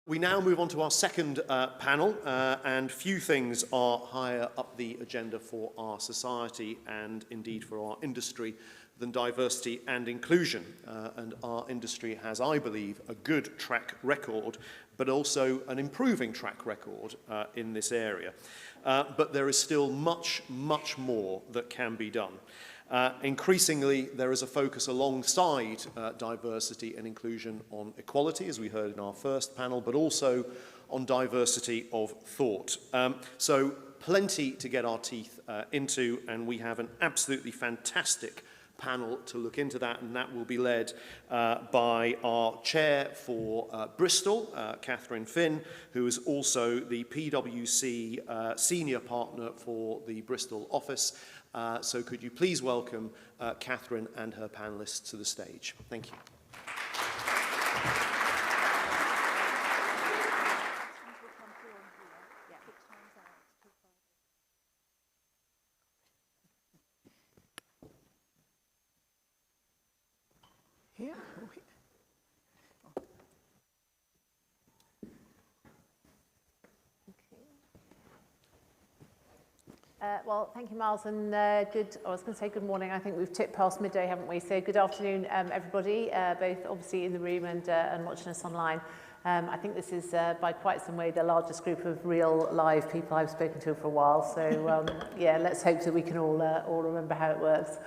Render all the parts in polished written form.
We now move on to our second panel, and few things are higher up the agenda for our society and indeed for our industry than diversity and inclusion. And our industry has, I believe, a good track record, but also an improving track record in this area. But there is still much, much more that can be done. Increasingly, there is a focus alongside diversity and inclusion on equality, as we heard in our first panel, but also on diversity of thought. So plenty to get our teeth into, and we have an absolutely fantastic panel to look into that, and that will be led by our chair for Bristol, Katharine Finn, who is also the PwC senior partner for the Bristol office. So could you please welcome Katharine and her panellists to the stage. Thank you. Well, thank you, Miles, and I was going to say good morning. I think we've tipped past midday, haven't we? So good afternoon, everybody, both obviously in the room and watching us online. I think this is, by quite some way, the largest group of real live people I've spoken to for a while. So, yeah, let's hope that we can all remember how it works.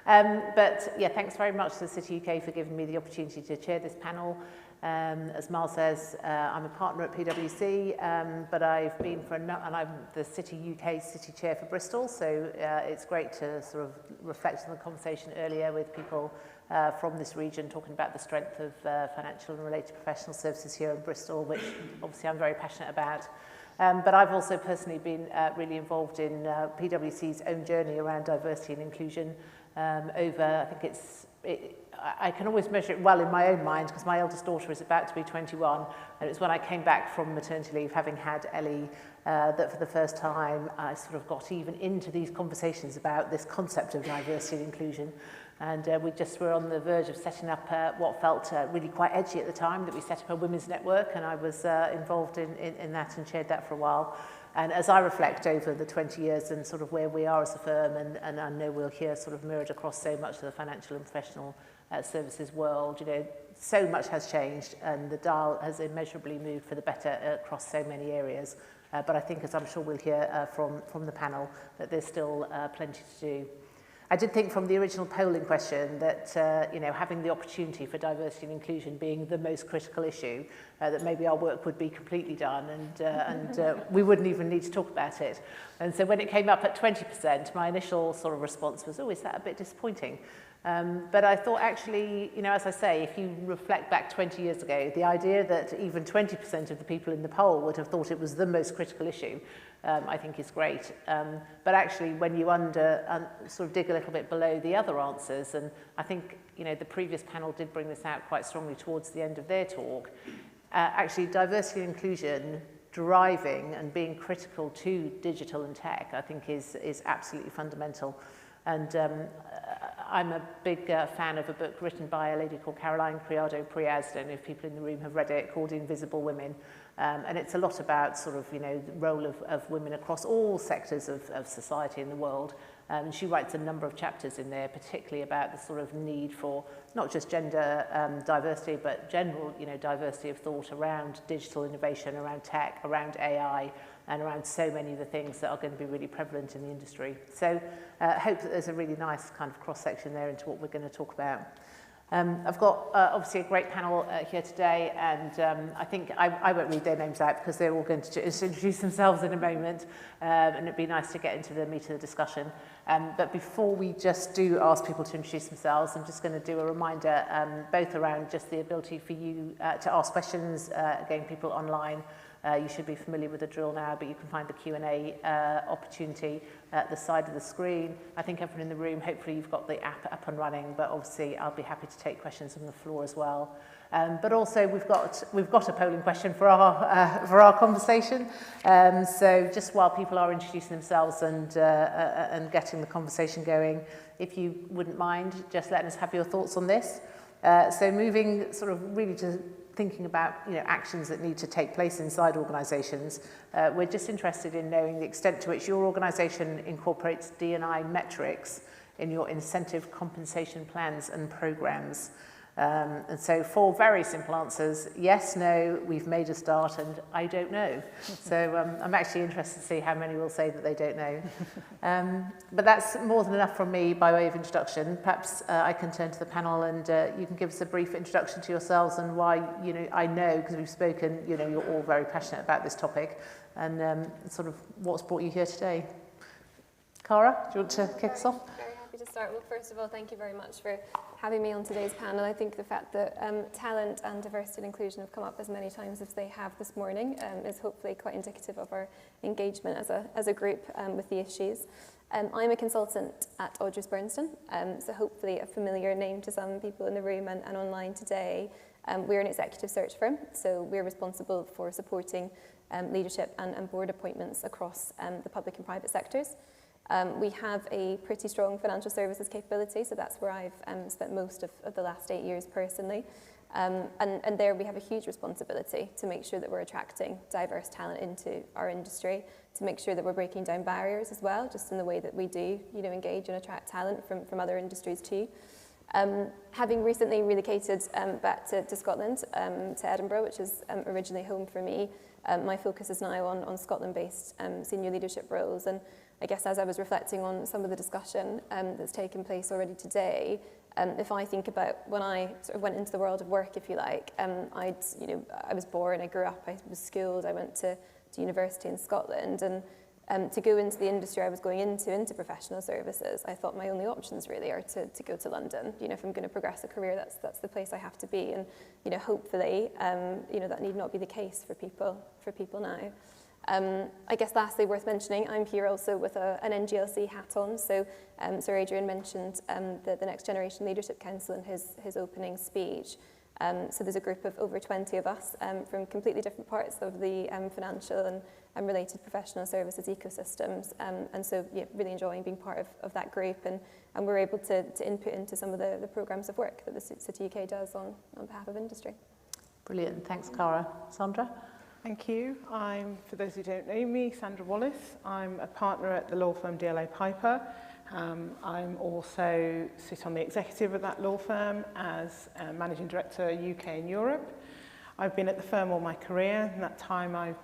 But, yeah, thanks very much to the City UK for giving me the opportunity to chair this panel. As Miles says, I'm a partner at PwC, but I've been and I'm the City UK City Chair for Bristol, so it's great to sort of reflect on the conversation earlier with people from this region talking about the strength of financial and related professional services here in Bristol, which obviously I'm very passionate about. But I've also personally been really involved in PwC's own journey around diversity and inclusion over, I think I can always measure it well in my own mind because my eldest daughter is about to be 21, and it was when I came back from maternity leave, having had Ellie, that for the first time I sort of got even into these conversations about this concept of diversity and inclusion. And we just were on the verge of setting up what felt really quite edgy at the time, that we set up a women's network, and I was involved in that and chaired that for a while. And as I reflect over the 20 years and sort of where we are as a firm, and I know we'll hear sort of mirrored across so much of the financial and professional services world, you know, so much has changed and the dial has immeasurably moved for the better across so many areas. But I think, as I'm sure we'll hear from the panel, that there's still plenty to do. I did think from the original polling question that, you know, having the opportunity for diversity and inclusion being the most critical issue, that maybe our work would be completely done and we wouldn't even need to talk about it. And so when it came up at 20%, my initial sort of response was, oh, is that a bit disappointing? But I thought actually, you know, as I say, if you reflect back 20 years ago, the idea that even 20% of the people in the poll would have thought it was the most critical issue, I think is great. But actually, when you sort of dig a little bit below the other answers, and I think, you know, the previous panel did bring this out quite strongly towards the end of their talk, actually diversity and inclusion driving and being critical to digital and tech, I think is absolutely fundamental. And I'm a big fan of a book written by a lady called Caroline Criado-Priaz. I don't know if people in the room have read it, called Invisible Women. And it's a lot about sort of, you know, the role of women across all sectors of society in the world. And she writes a number of chapters in there, particularly about the sort of need for not just gender diversity, but general, you know, diversity of thought around digital innovation, around tech, around AI, and around so many of the things that are going to be really prevalent in the industry. So I hope that there's a really nice kind of cross-section there into what we're going to talk about. I've got obviously a great panel here today, and I think I won't read their names out because they're all going to introduce themselves in a moment, and it'd be nice to get into the meat of the discussion. But before we just do ask people to introduce themselves, I'm just going to do a reminder both around just the ability for you to ask questions, again, people online. You should be familiar with the drill now, but you can find the Q&A opportunity at the side of the screen. I think everyone in the room, hopefully you've got the app up and running, but obviously I'll be happy to take questions from the floor as well. But also we've got a polling question for our conversation. So just while people are introducing themselves and getting the conversation going, if you wouldn't mind just letting us have your thoughts on this. So moving sort of really to thinking about actions that need to take place inside organisations, we're just interested in knowing the extent to which your organisation incorporates D&I metrics in your incentive compensation plans and programmes. And so 4 very simple answers: yes, no, we've made a start, and I don't know. So I'm actually interested to see how many will say that they don't know. But that's more than enough from me by way of introduction. Perhaps I can turn to the panel, and you can give us a brief introduction to yourselves and why, I know, because we've spoken, you're all very passionate about this topic, and sort of what's brought you here today. Cara, do you want to kick us off? Very happy to start. Well, first of all, thank you very much for having me on today's panel. I think the fact that talent and diversity and inclusion have come up as many times as they have this morning is hopefully quite indicative of our engagement as a group with the issues. I'm a consultant at Odgers Berndtson, so hopefully a familiar name to some people in the room and online today. We're an executive search firm, so we're responsible for supporting leadership and board appointments across the public and private sectors. We have a pretty strong financial services capability, so that's where I've spent most of the last 8 years personally. And there we have a huge responsibility to make sure that we're attracting diverse talent into our industry, to make sure that we're breaking down barriers as well, just in the way that we do, engage and attract talent from other industries too. Having recently relocated back to Scotland, to Edinburgh, which is originally home for me, my focus is now on Scotland-based senior leadership roles. And I guess as I was reflecting on some of the discussion that's taken place already today, if I think about when I sort of went into the world of work, if you like, I was born, I grew up, I was schooled, I went to university in Scotland, and to go into the industry I was going into professional services, I thought my only options really are to go to London. If I'm going to progress a career, that's the place I have to be, and hopefully, that need not be the case for people now. I guess lastly, worth mentioning, I'm here also with an NGLC hat on. So Sir Adrian mentioned the Next Generation Leadership Council in his opening speech. So there's a group of over 20 of us from completely different parts of the financial and related professional services ecosystems. And so really enjoying being part of that group. And we're able to input into some of the programmes of work that the City UK does on behalf of industry. Brilliant. Thanks, Cara. Sandra? Thank you. I'm, for those who don't know me, Sandra Wallace. I'm a partner at the law firm DLA Piper. I'm also sit on the executive of that law firm as Managing Director UK and Europe. I've been at the firm all my career. In that time I've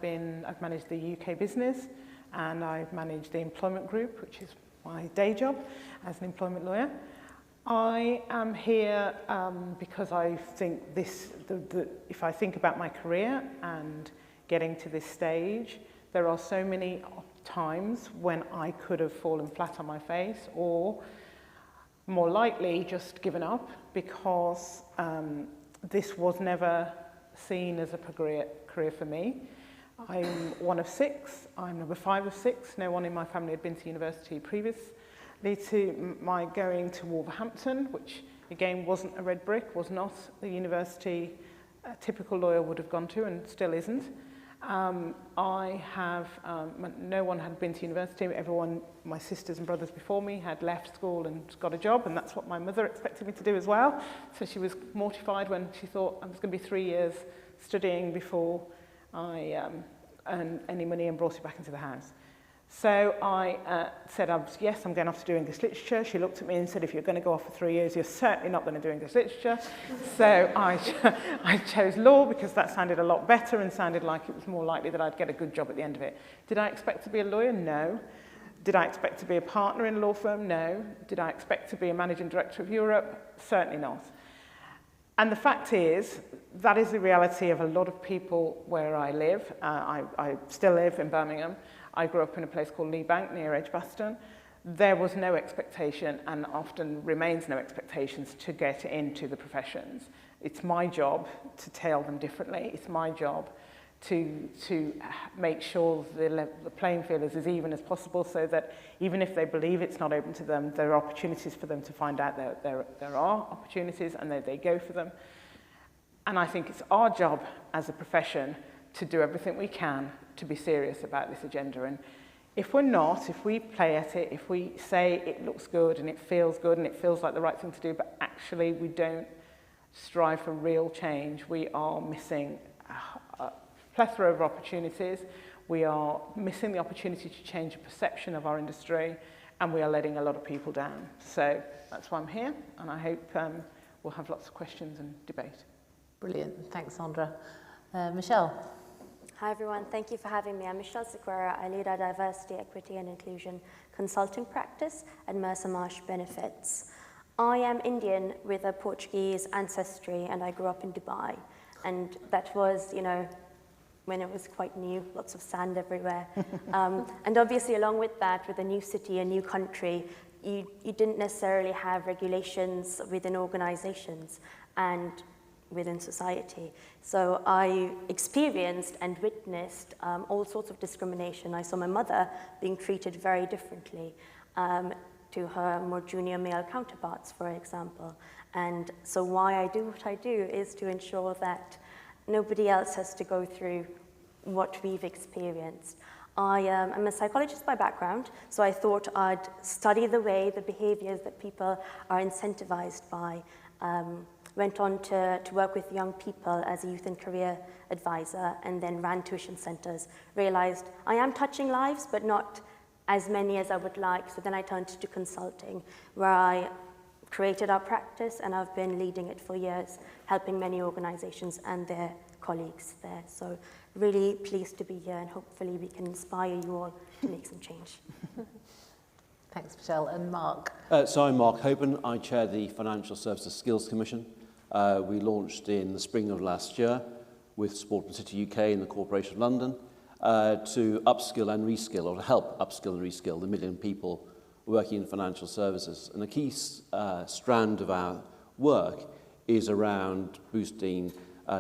managed the UK business, and I've managed the employment group, which is my day job as an employment lawyer. I am here because I think if I think about my career and getting to this stage, there are so many times when I could have fallen flat on my face, or more likely just given up, because this was never seen as a career for me. I'm one of 6. I'm number 5 of 6. No one in my family had been to university previously to my going to Wolverhampton, which again wasn't a red brick, was not the university a typical lawyer would have gone to, and still isn't. No one had been to university. Everyone, my sisters and brothers before me, had left school and got a job, and that's what my mother expected me to do as well. So she was mortified when she thought I was going to be 3 years studying before I earned any money and brought it back into the house. So I said, yes, I'm going off to do English literature. She looked at me and said, if you're going to go off for 3 years, you're certainly not going to do English literature. So I chose law because that sounded a lot better and sounded like it was more likely that I'd get a good job at the end of it. Did I expect to be a lawyer? No. Did I expect to be a partner in a law firm? No. Did I expect to be a managing director of Europe? Certainly not. And the fact is, that is the reality of a lot of people where I live. I still live in Birmingham. I grew up in a place called Lee Bank near Edgbaston. There was no expectation, and often remains no expectations, to get into the professions. It's my job to tell them differently. It's my job to make sure the playing field is as even as possible, so that even if they believe it's not open to them, there are opportunities for them to find out there are opportunities, and they go for them. And I think it's our job as a profession to do everything we can to be serious about this agenda. And if we're not, if we play at it, if we say it looks good and it feels like the right thing to do, but actually we don't strive for real change, we are missing a plethora of opportunities. We are missing the opportunity to change the perception of our industry, and we are letting a lot of people down. So that's why I'm here, and I hope we'll have lots of questions and debate. Brilliant. Thanks, Sandra. Michelle. Hi everyone, thank you for having me. I'm Michelle Sequeira. I lead our diversity, equity and inclusion consulting practice at Mercer Marsh Benefits. I am Indian with a Portuguese ancestry, and I grew up in Dubai. And that was, you know, when it was quite new, lots of sand everywhere. And obviously along with that, with a new city, a new country, you didn't necessarily have regulations within organizations and within society. So I experienced and witnessed all sorts of discrimination. I saw my mother being treated very differently to her more junior male counterparts, for example. And so why I do what I do is to ensure that nobody else has to go through what we've experienced. I'm a psychologist by background, so I thought I'd study the way, the behaviors that people are incentivized by. Went on to work with young people as a youth and career advisor, and then ran tuition centers. Realized I am touching lives, but not as many as I would like. So then I turned to consulting, where I created our practice, and I've been leading it for years, helping many organizations and their colleagues there. So really pleased to be here, and hopefully we can inspire you all to make some change. Thanks, Michelle. And Mark. So I'm Mark Hoban. I chair the Financial Services Skills Commission. We launched in the spring of last year with support from TheCityUK and the Corporation of London to upskill and reskill, or to help upskill and reskill the 1 million people working in financial services. And a key strand of our work is around boosting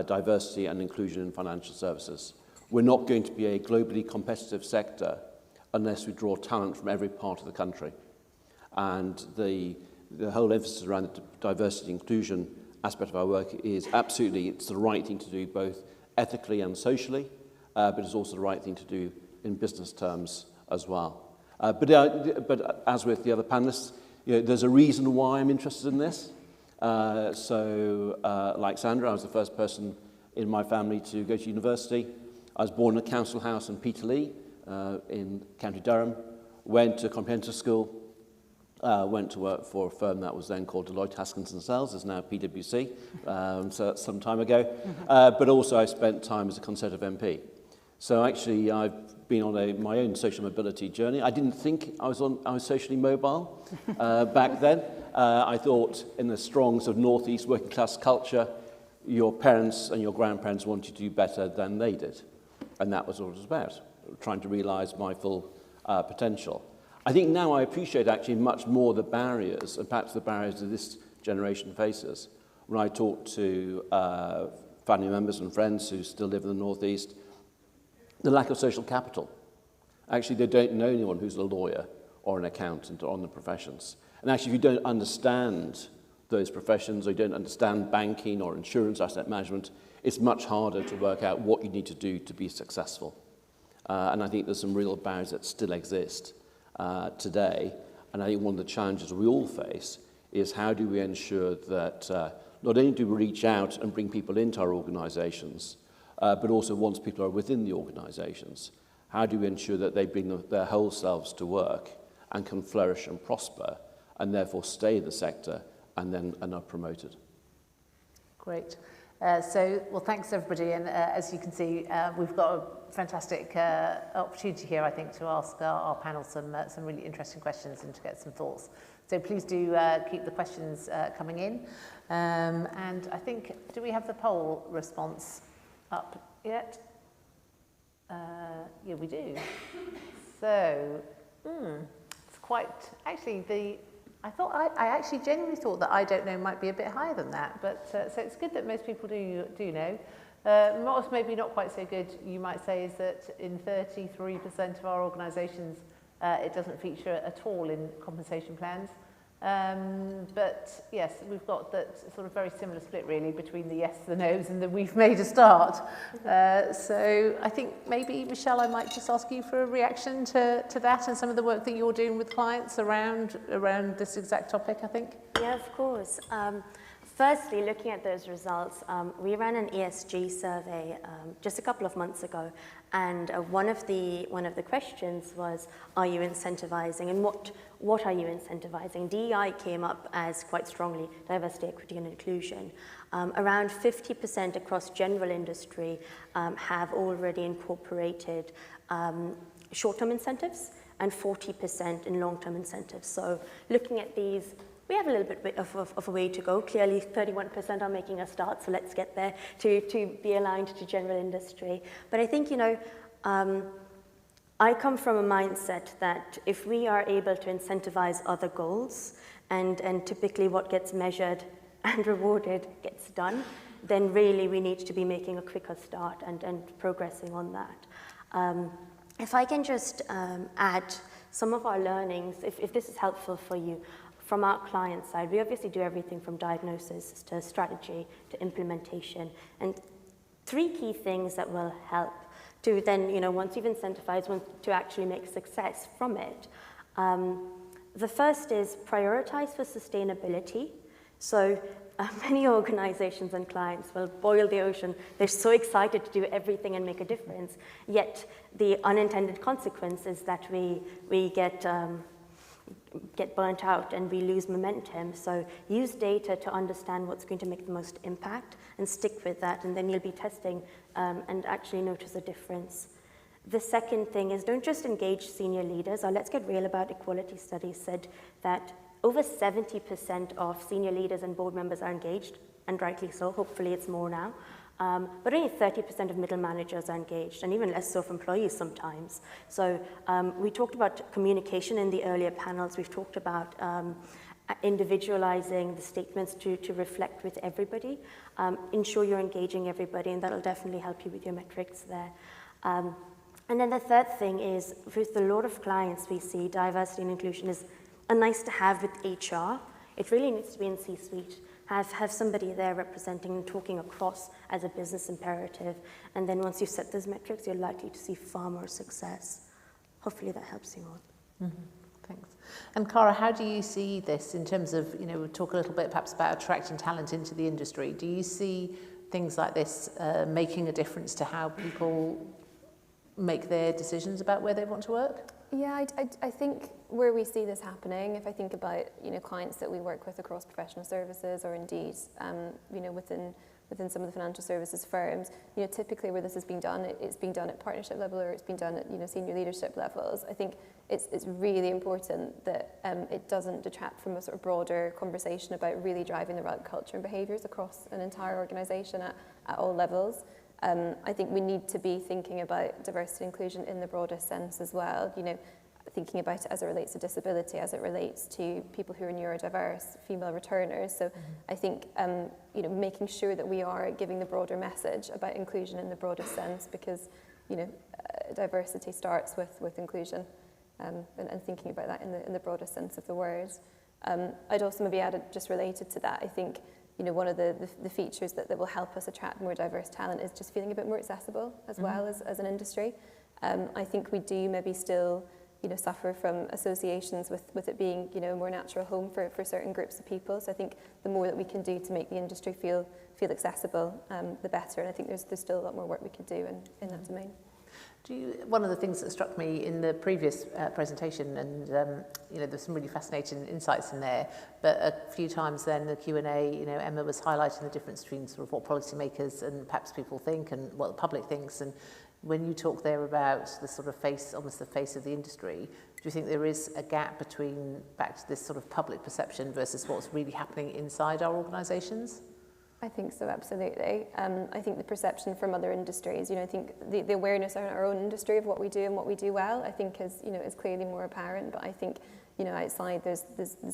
diversity and inclusion in financial services. We're not going to be a globally competitive sector unless we draw talent from every part of the country. And the whole emphasis around the diversity and inclusion aspect of our work is absolutely, it's the right thing to do both ethically and socially, but it's also the right thing to do in business terms as well. But as with the other panelists, you know, there's a reason why I'm interested in this. Like Sandra, I was the first person in my family to go to university. I was born in a council house in Peterlee in County Durham, went to comprehensive school, went to work for a firm that was then called Deloitte Haskins & Sells, is now PwC, so that's some time ago. But also I spent time as a Conservative MP. So actually I've been on my own social mobility journey. I didn't think I was socially mobile back then. I thought in a strong sort of northeast working class culture, your parents and your grandparents wanted you to do better than they did. And that was what it was about, trying to realise my full potential. I think now I appreciate actually much more the barriers, and perhaps the barriers that this generation faces. When I talk to family members and friends who still live in the northeast, the lack of social capital. Actually, they don't know anyone who's a lawyer or an accountant or on the professions. And actually, if you don't understand those professions, or you don't understand banking or insurance, asset management, it's much harder to work out what you need to do to be successful. And I think there's some real barriers that still exist today. And I think one of the challenges we all face is how do we ensure that not only do we reach out and bring people into our organisations, but also once people are within the organisations, how do we ensure that they bring their whole selves to work and can flourish and prosper and therefore stay in the sector and are promoted? Great. Well, thanks everybody. And as you can see, we've got a fantastic opportunity here, I think, to ask our panel some really interesting questions and to get some thoughts. So please do keep the questions coming in. And I think, do we have the poll response up yet? Yeah, we do. So, it's quite, actually, I actually genuinely thought that I don't know might be a bit higher than that, but so it's good that most people do know. What's maybe not quite so good, you might say, is that in 33% of our organisations, it doesn't feature at all in compensation plans. But yes, we've got that sort of very similar split really between the yes, the no's, and the we've made a start. So I think maybe, Michelle, I might just ask you for a reaction to that and some of the work that you're doing with clients around this exact topic, I think. Yeah, of course. Firstly, looking at those results, we ran an ESG survey just a couple of months ago, and one of the questions was, are you incentivizing, and what are you incentivizing? DEI came up as quite strongly, diversity, equity and inclusion. Around 50% across general industry have already incorporated short-term incentives and 40% in long-term incentives. So looking at these, we have a little bit of a way to go. Clearly, 31% are making a start, so let's get there to be aligned to general industry. But I think, I come from a mindset that if we are able to incentivize other goals, and typically what gets measured and rewarded gets done, then really we need to be making a quicker start and progressing on that. If I can just add some of our learnings, if this is helpful for you, from our client side, we obviously do everything from diagnosis to strategy to implementation, and 3 key things that will help to then, once you've incentivized, to actually make success from it. The first is prioritize for sustainability. So many organizations and clients will boil the ocean. They're so excited to do everything and make a difference, yet the unintended consequence is that we get burnt out and we lose momentum. So use data to understand what's going to make the most impact and stick with that, and then you'll be testing and actually notice a difference. The second thing is, don't just engage senior leaders. Our Let's Get Real About Equality study said that over 70% of senior leaders and board members are engaged, and rightly so. Hopefully it's more now. But only 30% of middle managers are engaged, and even less so of employees sometimes. So we talked about communication in the earlier panels. We've talked about individualizing the statements to reflect with everybody. Ensure you're engaging everybody, and that'll definitely help you with your metrics there. And then the third thing is, with a lot of clients we see, diversity and inclusion is a nice to have with HR. It really needs to be in C-suite. Have somebody there representing and talking across as a business imperative. And then once you set those metrics, you're likely to see far more success. Hopefully that helps you all. Mm-hmm. Thanks. And Cara, how do you see this in terms of, we'll talk a little bit perhaps about attracting talent into the industry. Do you see things like this making a difference to how people make their decisions about where they want to work? Yeah, I think where we see this happening, if I think about clients that we work with across professional services, or indeed within some of the financial services firms, typically where this is being done, it's being done at partnership level, or it's being done at senior leadership levels. I think it's really important that it doesn't detract from a sort of broader conversation about really driving the right culture and behaviours across an entire organisation at all levels. I think we need to be thinking about diversity and inclusion in the broadest sense as well, thinking about it as it relates to disability, as it relates to people who are neurodiverse, female returners. So I think, making sure that we are giving the broader message about inclusion in the broadest sense, because, diversity starts with inclusion, and thinking about that in the broadest sense of the word. I'd also maybe add, just related to that, I think, one of the features that will help us attract more diverse talent is just feeling a bit more accessible as well as an industry. I think we do maybe still, suffer from associations with it being, a more natural home for certain groups of people. So I think the more that we can do to make the industry feel accessible, the better. And I think there's still a lot more work we can do in that domain. One of the things that struck me in the previous presentation, and there's some really fascinating insights in there, but a few times then the Q&A, Emma was highlighting the difference between sort of what policymakers and perhaps people think and what the public thinks. And when you talk there about the sort of almost the face of the industry, do you think there is a gap between back to this sort of public perception versus what's really happening inside our organisations? I think so, absolutely. I think the perception from other industries, I think the awareness in our own industry of what we do and what we do well, I think is clearly more apparent. But I think, outside there's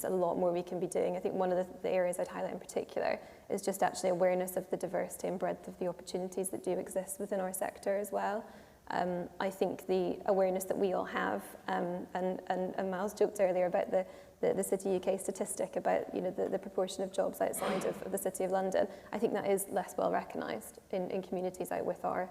a lot more we can be doing. I think one of the areas I'd highlight in particular is just actually awareness of the diversity and breadth of the opportunities that do exist within our sector as well. I think the awareness that we all have, and Miles joked earlier about the TheCityUK statistic about the proportion of jobs outside of the City of London. I think that is less well recognised in communities out with our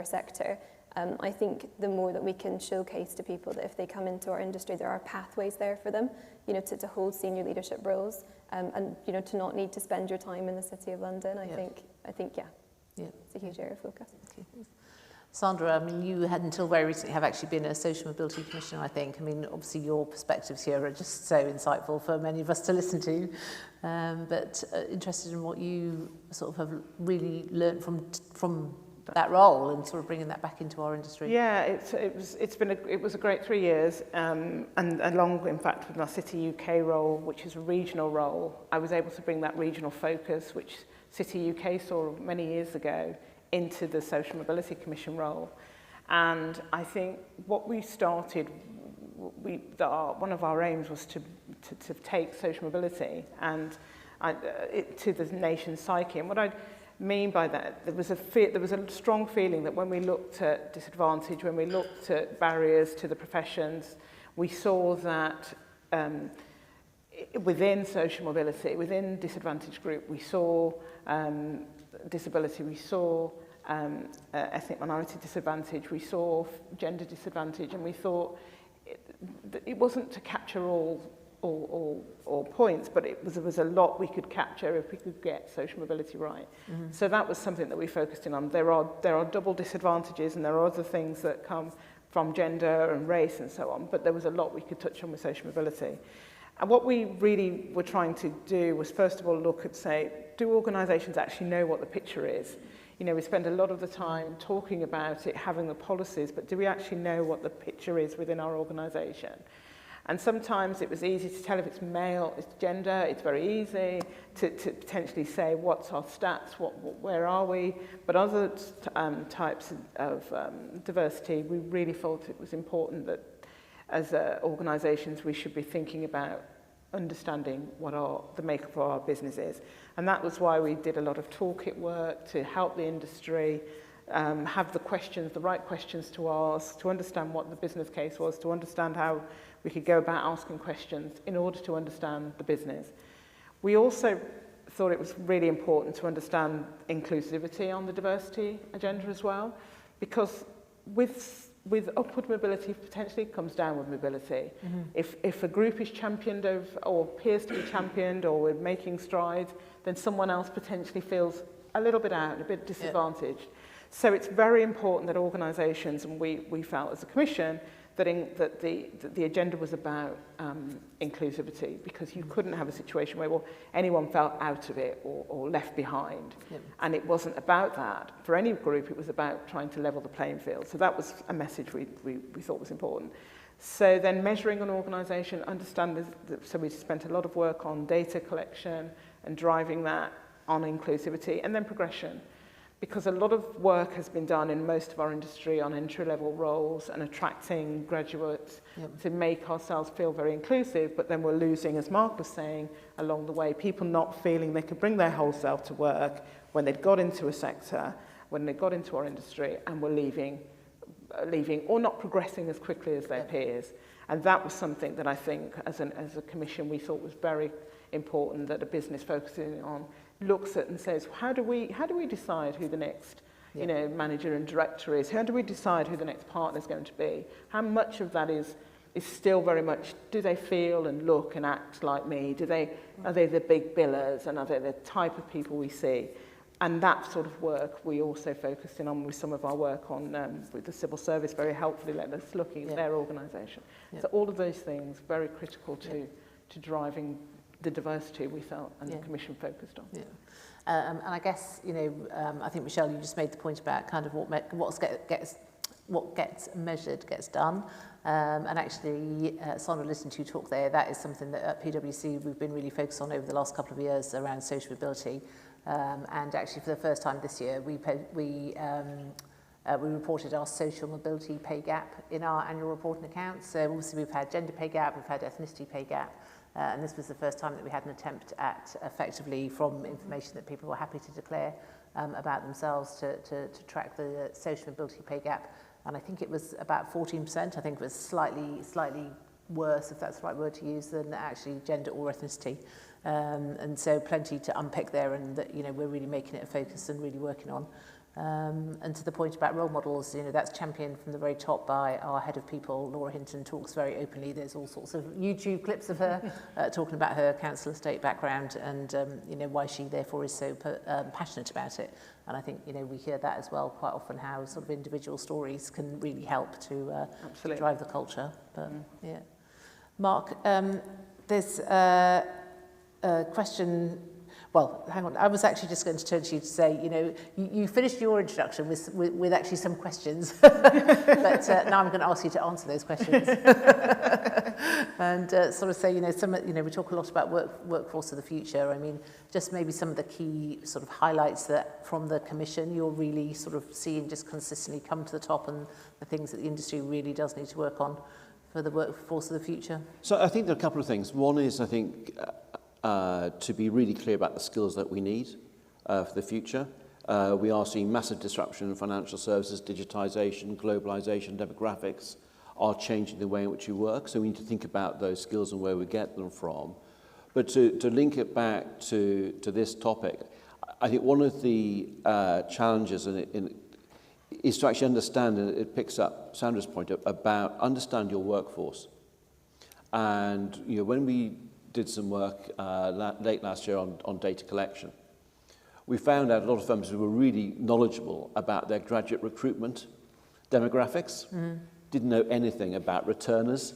sector. I think the more that we can showcase to people that if they come into our industry, there are pathways there for them, you know, to hold senior leadership roles, and, you know, to not need to spend your time in the City of London. I think, it's a huge area of focus. Okay. Sandra, I mean, you had until very recently have actually been a social mobility commissioner, I think. I mean, obviously your perspectives here are just so insightful for many of us to listen to, but interested in what you sort of have really learnt from that role and sort of bringing that back into our industry. Yeah, it was a great 3 years, and along, in fact, with my City UK role, which is a regional role, I was able to bring that regional focus, which City UK saw many years ago, into the Social Mobility Commission role. And I think what we started, one of our aims was to take social mobility and to the nation's psyche. And what I mean by that, there was a strong feeling that when we looked at disadvantage, when we looked at barriers to the professions, we saw that within social mobility, within disadvantaged group, we saw disability, we saw ethnic minority disadvantage, we saw gender disadvantage, and we thought it wasn't to capture all points, but there was a lot we could capture if we could get social mobility right. Mm-hmm. So that was something that we focused in on. There are double disadvantages, and there are other things that come from gender and race and so on, but there was a lot we could touch on with social mobility. And what we really were trying to do was, first of all, look at, say, do organisations actually know what the picture is? You know, we spend a lot of the time talking about it, having the policies, but do we actually know what the picture is within our organisation? And sometimes it was easy to tell if it's male, it's gender, it's very easy to potentially say what's our stats, where are we? But other types of diversity, we really thought it was important that as organisations we should be thinking about understanding what the makeup of our business is. And that was why we did a lot of toolkit work to help the industry have the right questions to ask, to understand what the business case was, to understand how we could go about asking questions in order to understand the business. We also thought it was really important to understand inclusivity on the diversity agenda as well, because with upward mobility potentially comes downward mobility. Mm-hmm. If a group is championed or appears to be championed, or we're making strides, then someone else potentially feels a little bit out, a bit disadvantaged. Yeah. So it's very important that organisations, and we felt as a commission, that the agenda was about inclusivity, because you couldn't have a situation where anyone felt out of it or left behind. Yep. And it wasn't about that. For any group, it was about trying to level the playing field. So that was a message we thought was important. So then measuring an organisation, so we spent a lot of work on data collection and driving that on inclusivity, and then progression. Because a lot of work has been done in most of our industry on entry-level roles and attracting graduates. Yep. To make ourselves feel very inclusive, but then we're losing, as Mark was saying, along the way, people not feeling they could bring their whole self to work when they'd got into a sector, when they got into our industry, and were leaving or not progressing as quickly as their peers. And that was something that I think, as a commission, we thought was very important, that a business focusing on looks at and says, how do we decide who the next manager and director is? How do we decide who the next partner is going to be? How much of that is still very much, do they feel and look and act like me? Are they the big billers, and are they the type of people we see? And that sort of work we also focused in on with some of our work on with the civil service, very helpfully let us looking at their organisation. So all of those things very critical to driving the diversity we felt and the commission focused on. Yeah. And I guess, I think, Michelle, you just made the point about kind of what gets measured gets done. And actually, Sandra, listening to you talk there, that is something that at PwC we've been really focused on over the last couple of years around social mobility. And actually, for the first time this year, we reported our social mobility pay gap in our annual reporting accounts. So obviously we've had gender pay gap, we've had ethnicity pay gap, and this was the first time that we had an attempt at effectively, from information that people were happy to declare about themselves, to track the social mobility pay gap. And I think it was about 14%. I think it was slightly worse, if that's the right word to use, than actually gender or ethnicity. And so plenty to unpick there, and that we're really making it a focus and really working on. And to the point about role models, you know, that's championed from the very top by our head of people. Laura Hinton talks very openly. There's all sorts of YouTube clips of her talking about her council estate background and, you know, why she therefore is so passionate about it. And I think, you know, we hear that as well quite often, how sort of individual stories can really help to drive the culture. But, yeah. Mark, there's a question. Well, hang on. I was actually just going to turn to you to say, you know, you finished your introduction with actually some questions, but now I'm going to ask you to answer those questions and sort of say, you know, we talk a lot about workforce of the future. I mean, just maybe some of the key sort of highlights that from the Commission you're really sort of seeing just consistently come to the top, and the things that the industry really does need to work on for the workforce of the future. So I think there are a couple of things. One is, I think, to be really clear about the skills that we need for the future. We are seeing massive disruption in financial services, digitisation, globalisation, demographics are changing the way in which we work. So we need to think about those skills and where we get them from. But to link it back to this topic, I think one of the challenges is to actually understand, and it picks up Sandra's point about understand your workforce. And you know, when we did some work late last year on data collection, we found out a lot of firms who were really knowledgeable about their graduate recruitment demographics, didn't know anything about returners.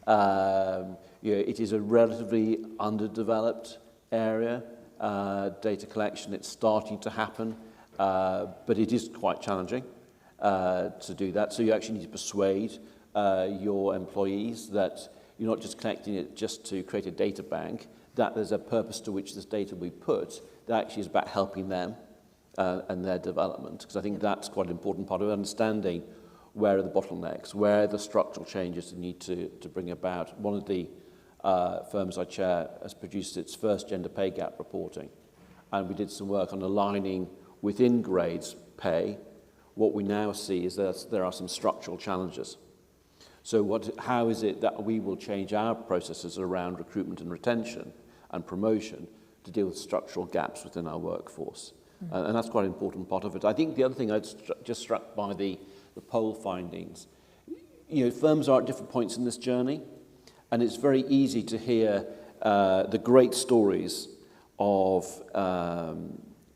You know, it is a relatively underdeveloped area, data collection. It's starting to happen, but it is quite challenging to do that. So you actually need to persuade your employees that you're not just collecting it just to create a data bank, that there's a purpose to which this data we put that actually is about helping them and their development. Because I think that's quite an important part of understanding where are the bottlenecks, where are the structural changes you need to bring about. One of the firms I chair has produced its first gender pay gap reporting, and we did some work on aligning within grades pay. What we now see is that there are some structural challenges. So how is it that we will change our processes around recruitment and retention and promotion to deal with structural gaps within our workforce? And that's quite an important part of it. I think the other thing I was just struck by the poll findings, you know, firms are at different points in this journey, and it's very easy to hear the great stories of,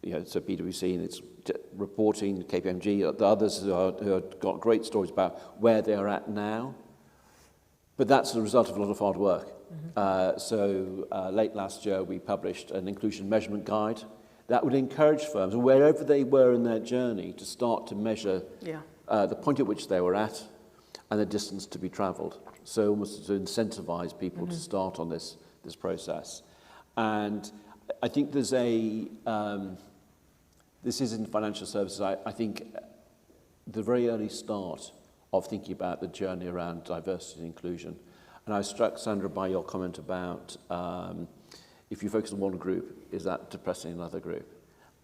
you know, so PwC and its reporting, KPMG, the others who have got great stories about where they are at now. But that's the result of a lot of hard work. So late last year, we published an inclusion measurement guide that would encourage firms, wherever they were in their journey, to start to measure the point at which they were at and the distance to be travelled. So almost to incentivize people to start on this process. And I think there's this is in financial services, I think the very early start of thinking about the journey around diversity and inclusion. And I was struck, Sandra, by your comment about if you focus on one group, is that depressing another group?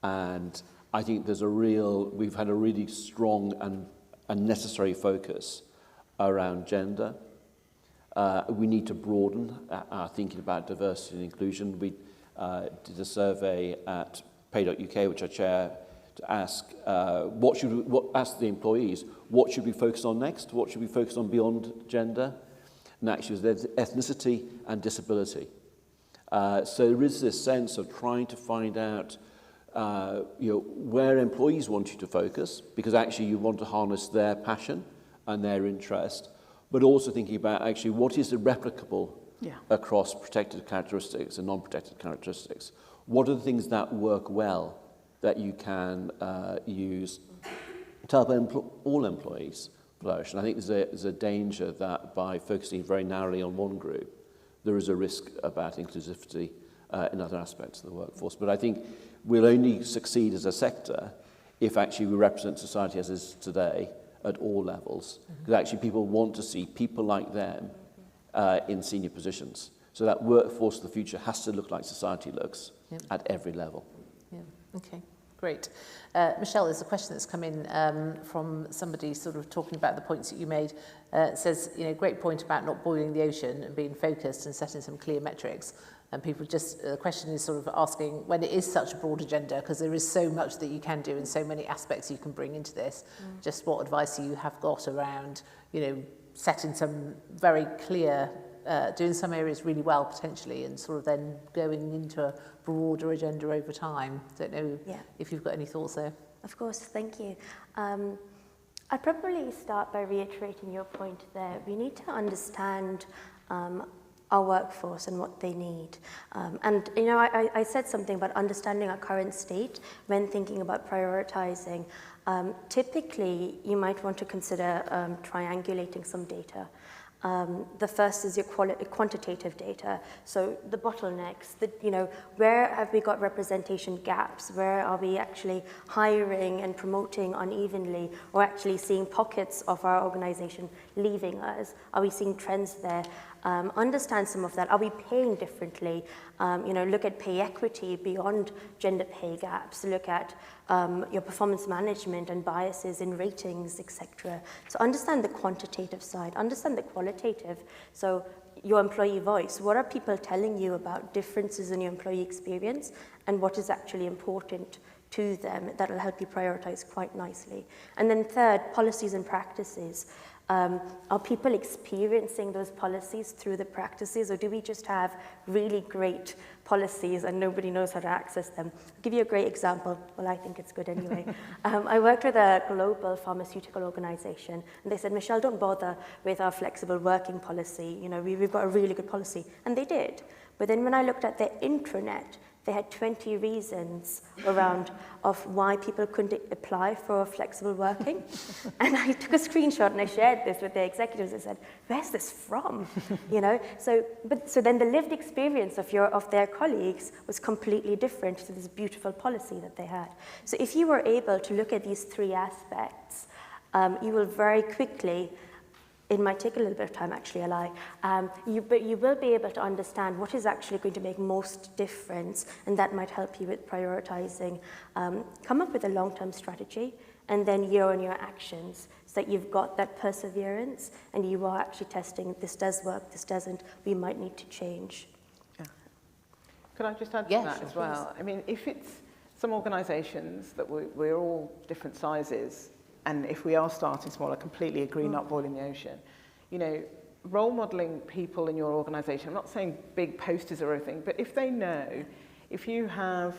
And I think we've had a really strong and necessary focus around gender. We need to broaden our thinking about diversity and inclusion. We did a survey at Pay.UK, which I chair, to ask ask the employees, what should we focus on next? What should we focus on beyond gender? And actually, there's ethnicity and disability. So there is this sense of trying to find out, you know, where employees want you to focus, because actually you want to harness their passion and their interest, but also thinking about actually what is replicable across protected characteristics and non-protected characteristics. What are the things that work well that you can use to help all employees flourish? And I think there's a danger that by focusing very narrowly on one group, there is a risk about inclusivity in other aspects of the workforce. But I think we'll only succeed as a sector if actually we represent society as it is today at all levels. Because actually people want to see people like them in senior positions. So that workforce of the future has to look like society looks at every level. Yeah. Okay. Great. Michelle, there's a question that's come in from somebody sort of talking about the points that you made. It says, you know, great point about not boiling the ocean and being focused and setting some clear metrics. And people just, the question is sort of asking, when it is such a broad agenda, because there is so much that you can do and so many aspects you can bring into this, just what advice you have got around, you know, setting some very clear, doing some areas really well potentially, and sort of then going into a broader agenda over time. Don't know if you've got any thoughts there. Of course, thank you. I'd probably start by reiterating your point there. We need to understand our workforce and what they need. And, you know, I said something about understanding our current state when thinking about prioritizing. Typically, you might want to consider triangulating some data. The first is your quantitative data. So the bottlenecks, you know, where have we got representation gaps? Where are we actually hiring and promoting unevenly, or actually seeing pockets of our organization leaving us? Are we seeing trends there? Understand some of that. Are we paying differently? You know, look at pay equity beyond gender pay gaps. Look at your performance management and biases in ratings, etc. So understand the quantitative side. Understand the qualitative. So your employee voice. What are people telling you about differences in your employee experience, and what is actually important to them? That'll help you prioritize quite nicely. And then third, policies and practices. Are people experiencing those policies through the practices, or do we just have really great policies and nobody knows how to access them? I'll give you a great example. Well, I think it's good anyway. I worked with a global pharmaceutical organization, and they said, Michelle, don't bother with our flexible working policy. You know, we've got a really good policy. And they did. But then when I looked at their intranet, they had 20 reasons around of why people couldn't apply for flexible working. And I took a screenshot and I shared this with the executives. I said, where's this from? You know, so then the lived experience of their colleagues was completely different to this beautiful policy that they had. So if you were able to look at these three aspects, you will very quickly, it might take a little bit of time, actually, I lie. But you will be able to understand what is actually going to make most difference, and that might help you with prioritizing. Come up with a long-term strategy, and then year-on-year actions, so that you've got that perseverance, and you are actually testing, this does work, this doesn't, we might need to change. Yeah. Could I just add to that as well? I mean, if it's some organisations that we're all different sizes, and if we are starting small, I completely agree, not boiling the ocean. You know, role modelling people in your organisation, I'm not saying big posters or anything, but if they know, if you have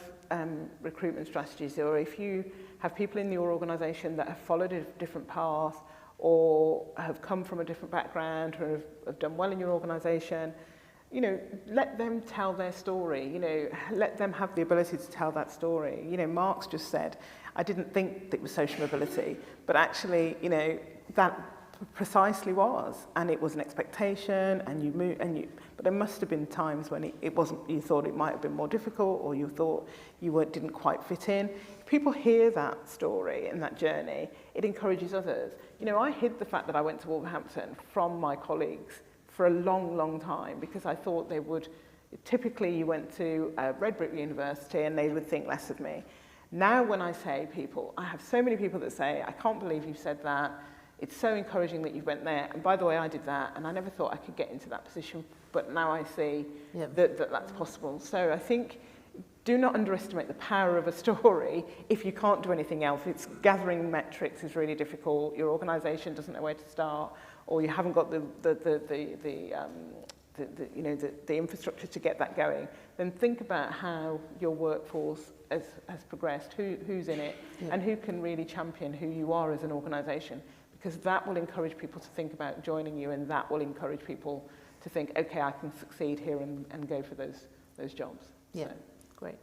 recruitment strategies, or if you have people in your organisation that have followed a different path, or have come from a different background, or have done well in your organisation, you know, let them tell their story, you know, let them have the ability to tell that story. You know, Marx just said, I didn't think it was social mobility, but actually, you know, that precisely was, and it was an expectation, and you move, but there must have been times when it wasn't, you thought it might have been more difficult, or you thought you didn't quite fit in. If people hear that story and that journey, it encourages others. You know, I hid the fact that I went to Wolverhampton from my colleagues for a long, long time, because I thought they would, typically you went to Red Brick University and they would think less of me. Now when I say people, I have so many people that say, I can't believe you said that, it's so encouraging that you went there, and by the way, I did that, and I never thought I could get into that position, but now I see that's possible. So I think, do not underestimate the power of a story if you can't do anything else. It's gathering metrics is really difficult, your organisation doesn't know where to start, or you haven't got the infrastructure to get that going, then think about how your workforce has progressed, who's in it, and who can really champion who you are as an organisation, because that will encourage people to think about joining you, and that will encourage people to think, okay, I can succeed here and go for those jobs. Yeah, so, great.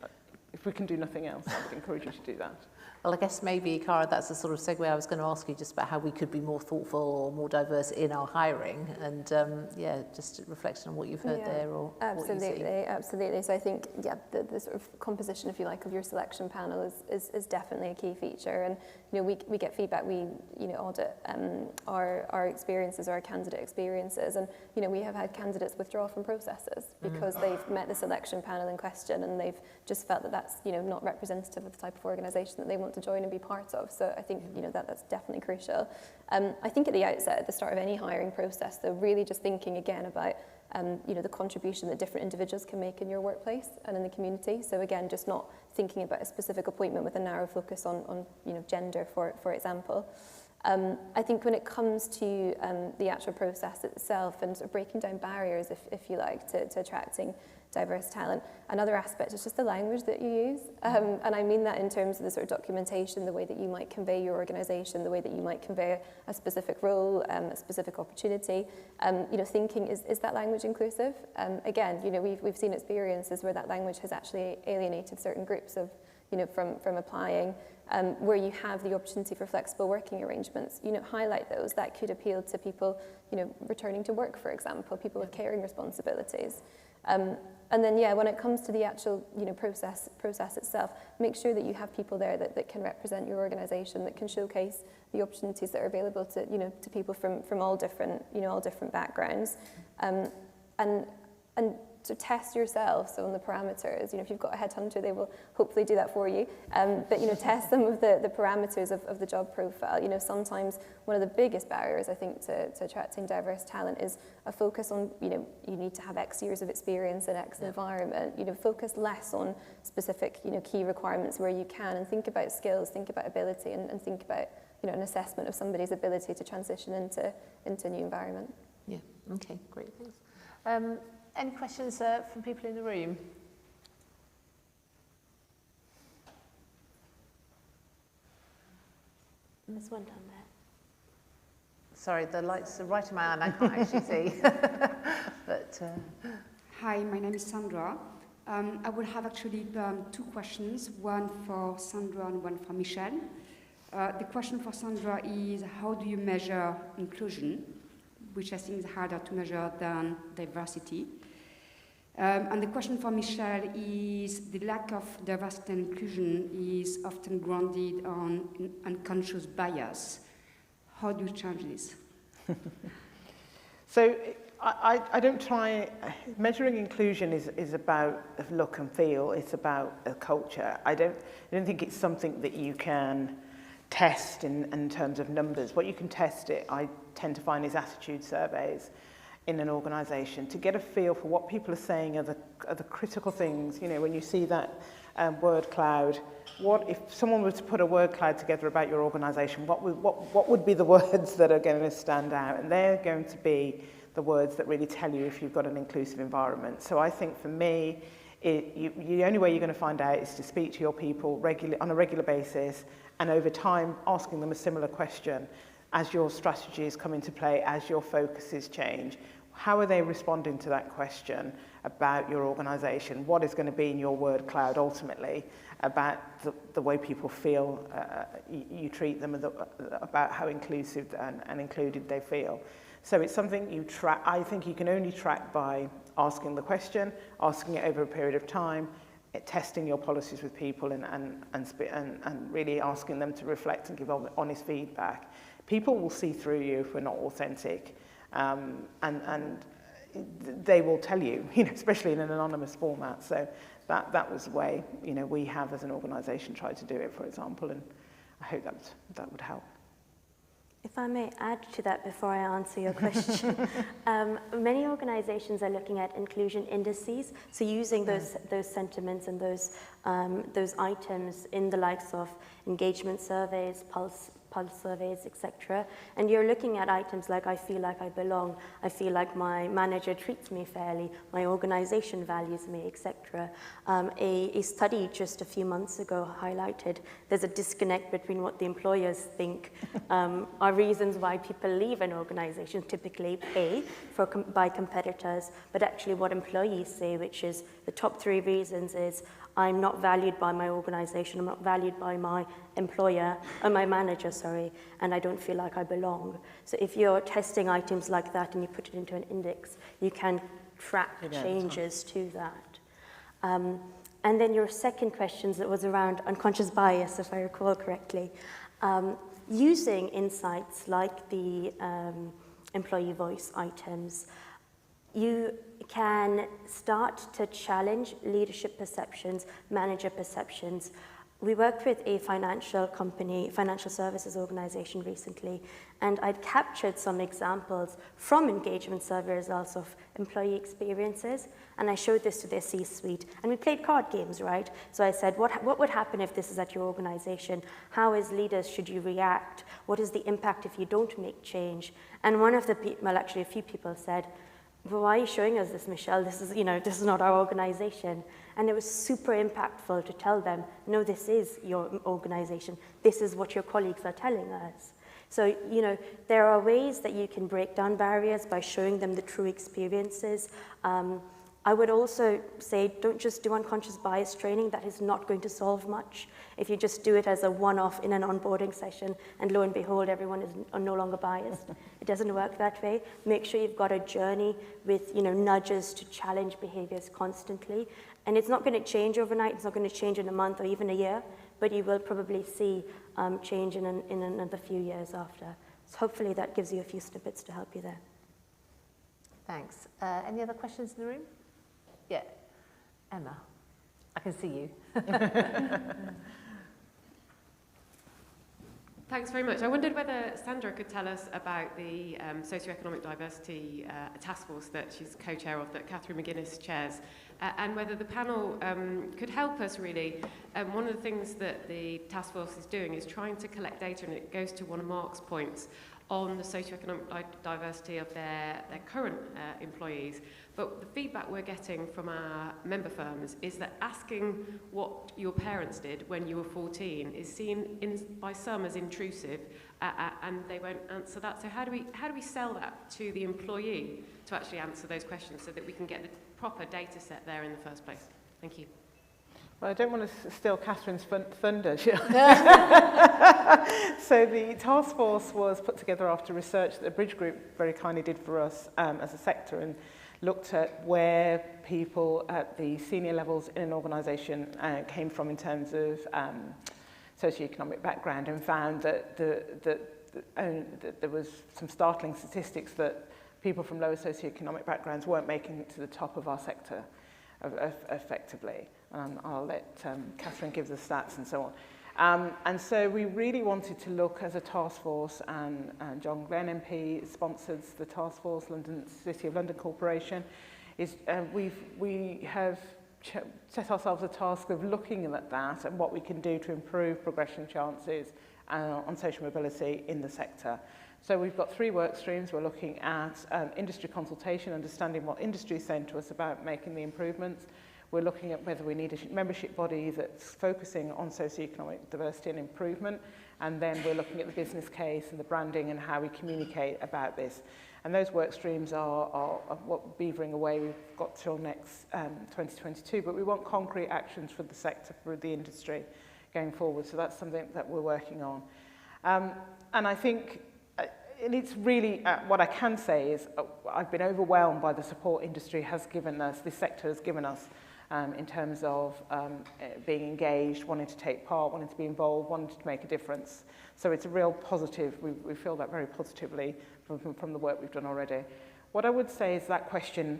If we can do nothing else, I would encourage you to do that. Well, I guess maybe, Cara, that's the sort of segue I was going to ask you, just about how we could be more thoughtful or more diverse in our hiring, and just reflection on what you've heard there, or absolutely, what you see. Absolutely. So I think, the sort of composition, if you like, of your selection panel is definitely a key feature, and you know, we get feedback, we audit our experiences, our candidate experiences, and you know, we have had candidates withdraw from processes because they've met the selection panel in question and they've just felt that that's not representative of the type of organisation that they want to join and be part of. So I think that's definitely crucial. I think at the outset, at the start of any hiring process, though, really just thinking again about you know, the contribution that different individuals can make in your workplace and in the community. So again, just not thinking about a specific appointment with a narrow focus on you know, gender, for example. I think when it comes to the actual process itself and sort of breaking down barriers, if you like, to attracting diverse talent, another aspect is just the language that you use. And I mean that in terms of the sort of documentation, the way that you might convey your organisation, the way that you might convey a specific role, a specific opportunity. You know, thinking, is that language inclusive? Again, you know, we've seen experiences where that language has actually alienated certain groups of, you know, from applying. Where you have the opportunity for flexible working arrangements, you know, highlight those. That could appeal to people, you know, returning to work, for example, people with caring responsibilities. And then, yeah, when it comes to the actual, you know, process itself, make sure that you have people there that can represent your organisation, that can showcase the opportunities that are available to, you know, to people from all different, you know, all different backgrounds, and to test yourself. So on the parameters, you know, if you've got a headhunter, they will hopefully do that for you. But, you know, test some of the parameters of the job profile. You know, sometimes one of the biggest barriers, I think, to attracting diverse talent is a focus on, you know, you need to have X years of experience in X environment. You know, focus less on specific, you know, key requirements where you can, and think about skills, think about ability, and think about, you know, an assessment of somebody's ability to transition into a new environment. Yeah, okay, great, thanks. Any questions from people in the room? There's one down there. Sorry, the lights are right in my hand, I can't actually see. But, Hi, my name is Sandra. I would have actually two questions, one for Sandra and one for Michelle. The question for Sandra is, how do you measure inclusion, which I think is harder to measure than diversity? And the question for Michelle is, the lack of diversity and inclusion is often grounded on unconscious bias. How do you change this? So I don't try, measuring inclusion is about look and feel, it's about a culture. I don't think it's something that you can test in terms of numbers. What you can test it, I tend to find, is attitude surveys in an organisation to get a feel for what people are saying are the critical things. You know, when you see that word cloud, what if someone were to put a word cloud together about your organisation, what would be the words that are going to stand out? And they're going to be the words that really tell you if you've got an inclusive environment. So I think for me, the only way you're going to find out is to speak to your people on a regular basis, and over time asking them a similar question as your strategies come into play, as your focuses change. How are they responding to that question about your organisation? What is going to be in your word cloud ultimately about the way people feel you treat them, about how inclusive and included they feel? So it's something you track. I think you can only track by asking the question, asking it over a period of time, testing your policies with people, and really asking them to reflect and give honest feedback. People will see through you if we're not authentic, and they will tell you, you know, especially in an anonymous format. So that was the way, you know, we have as an organisation tried to do it, for example, and I hope that would help. If I may add to that before I answer your question, many organizations are looking at inclusion indices, so using those sentiments and those items in the likes of engagement surveys, pulse surveys, etc. And you're looking at items like, I feel like I belong, I feel like my manager treats me fairly, my organization values me, etc. A study just a few months ago highlighted there's a disconnect between what the employers think are reasons why people leave an organization, typically pay by competitors, but actually what employees say, which is the top 3 reasons is, I'm not valued by my organization, I'm not valued by my employer, or my manager, sorry, and I don't feel like I belong. So if you're testing items like that and you put it into an index, you can track changes to that. And then your second question that was around unconscious bias, if I recall correctly. Using insights like the employee voice items, you can start to challenge leadership perceptions, manager perceptions, We worked with a financial company, financial services organization recently, and I'd captured some examples from engagement survey results of employee experiences, and I showed this to their C-suite. And we played card games, right? So I said, what would happen if this is at your organization? How as leaders should you react? What is the impact if you don't make change? And one of the people, well, actually a few people said, well, why are you showing us this, Michelle? This is, this is not our organization. And it was super impactful to tell them, no, this is your organization. This is what your colleagues are telling us. So, there are ways that you can break down barriers by showing them the true experiences. I would also say, don't just do unconscious bias training. That is not going to solve much. If you just do it as a one-off in an onboarding session, and lo and behold, everyone is no longer biased. It doesn't work that way. Make sure you've got a journey with, nudges to challenge behaviors constantly. And it's not going to change overnight. It's not going to change in a month or even a year, but you will probably see change in another few years after. So hopefully that gives you a few snippets to help you there. Thanks. Any other questions in the room? Yeah. Emma, I can see you. Thanks very much. I wondered whether Sandra could tell us about the Socioeconomic Diversity Task Force that she's co-chair of, that Katharine McGuinness chairs, and whether the panel could help us really. One of the things that the task force is doing is trying to collect data, and it goes to one of Mark's points, on the socioeconomic diversity of their current employees. But the feedback we're getting from our member firms is that asking what your parents did when you were 14 is seen by some as intrusive, and they won't answer that. So how do we sell that to the employee to actually answer those questions so that we can get the proper data set there in the first place? Thank you. Well, I don't want to steal Catherine's thunder. So the task force was put together after research that the Bridge Group very kindly did for us as a sector, and looked at where people at the senior levels in an organisation came from in terms of socioeconomic background, and found that there was some startling statistics that people from lower socioeconomic backgrounds weren't making it to the top of our sector effectively. I'll let Katharine give the stats and so on. And so we really wanted to look as a task force, and John Glenn MP sponsors the task force, City of London Corporation. We have set ourselves a task of looking at that and what we can do to improve progression chances on social mobility in the sector. So we've got 3 work streams. We're looking at industry consultation, understanding what industry is saying to us about making the improvements. We're looking at whether we need a membership body that's focusing on socioeconomic diversity and improvement. And then we're looking at the business case and the branding and how we communicate about this. And those work streams are what beavering away. We've got till next 2022, but we want concrete actions for the sector, for the industry going forward. So that's something that we're working on. And I think it's really, what I can say is I've been overwhelmed by the support industry has given us, this sector has given us, in terms of being engaged, wanting to take part, wanting to be involved, wanting to make a difference. So it's a real positive. We feel that very positively from the work we've done already. What I would say is that question,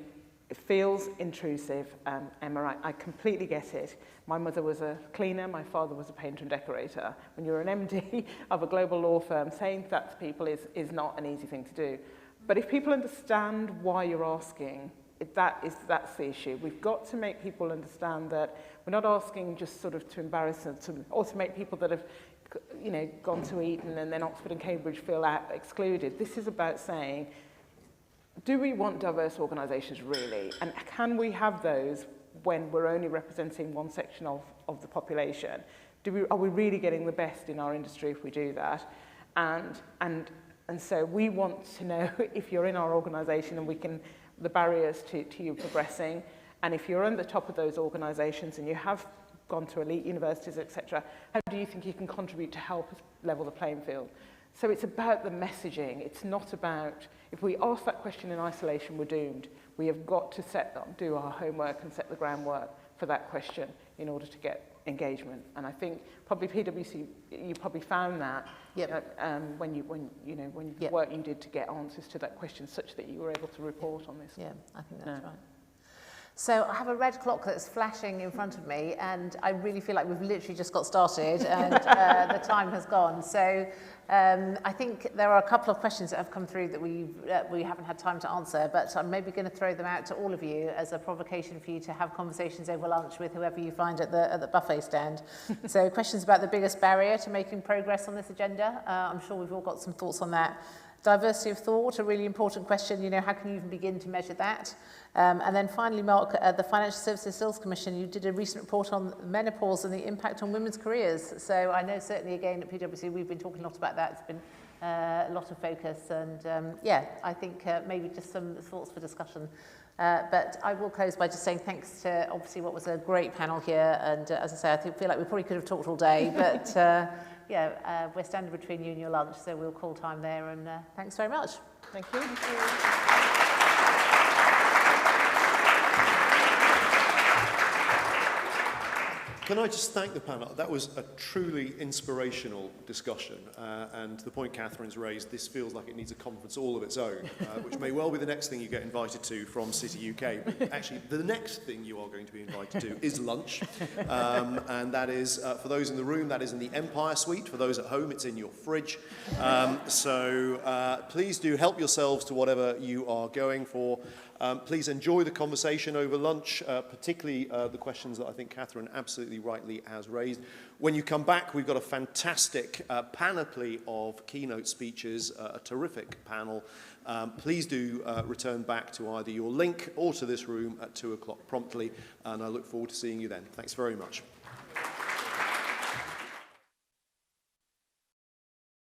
it feels intrusive, Emma. I completely get it. My mother was a cleaner, my father was a painter and decorator. When you're an MD of a global law firm, saying that to people is not an easy thing to do. But if people understand why you're asking, that's the issue. We've got to make people understand that we're not asking just sort of to embarrass them, or to make people that have gone to Eton and then Oxford and Cambridge feel excluded. This is about saying, do we want diverse organisations really? And can we have those when we're only representing one section of the population? Are we really getting the best in our industry if we do that? And so we want to know if you're in our organisation and we can, the barriers to you progressing, and if you're on the top of those organisations and you have gone to elite universities, etc., how do you think you can contribute to help us level the playing field? So it's about the messaging. It's not about, if we ask that question in isolation, we're doomed. We have got to do our homework and set the groundwork for that question in order to get engagement. And I think probably PwC, you probably found that when you work you did to get answers to that question, such that you were able to report on this. Yeah, I think that's right. So I have a red clock that's flashing in front of me, and I really feel like we've literally just got started and the time has gone. So I think there are a couple of questions that have come through that we haven't had time to answer, but I'm maybe going to throw them out to all of you as a provocation for you to have conversations over lunch with whoever you find at the buffet stand. So questions about the biggest barrier to making progress on this agenda. I'm sure we've all got some thoughts on that. Diversity of thought, a really important question. You know, how can you even begin to measure that? And then finally, Mark, the Financial Services Skills Commission, you did a recent report on menopause and the impact on women's careers. So I know certainly again at PwC we've been talking a lot about that. It's been a lot of focus, and yeah, I think maybe just some thoughts for discussion. But I will close by just saying thanks to obviously what was a great panel here, and as I say, I feel like we probably could have talked all day, but yeah, we're standing between you and your lunch, so we'll call time there, and thanks very much. Thank you. Thank you. Can I just thank the panel? That was a truly inspirational discussion. And the point Katharine's raised, this feels like it needs a conference all of its own, which may well be the next thing you get invited to from City UK. But actually, the next thing you are going to be invited to is lunch. And that is, for those in the room, that is in the Empire Suite. For those at home, it's in your fridge. So please do help yourselves to whatever you are going for. Please enjoy the conversation over lunch, particularly the questions that I think Katharine absolutely rightly has raised. When you come back, we've got a fantastic panoply of keynote speeches, a terrific panel. Please do return back to either your link or to this room at 2 o'clock promptly, and I look forward to seeing you then. Thanks very much.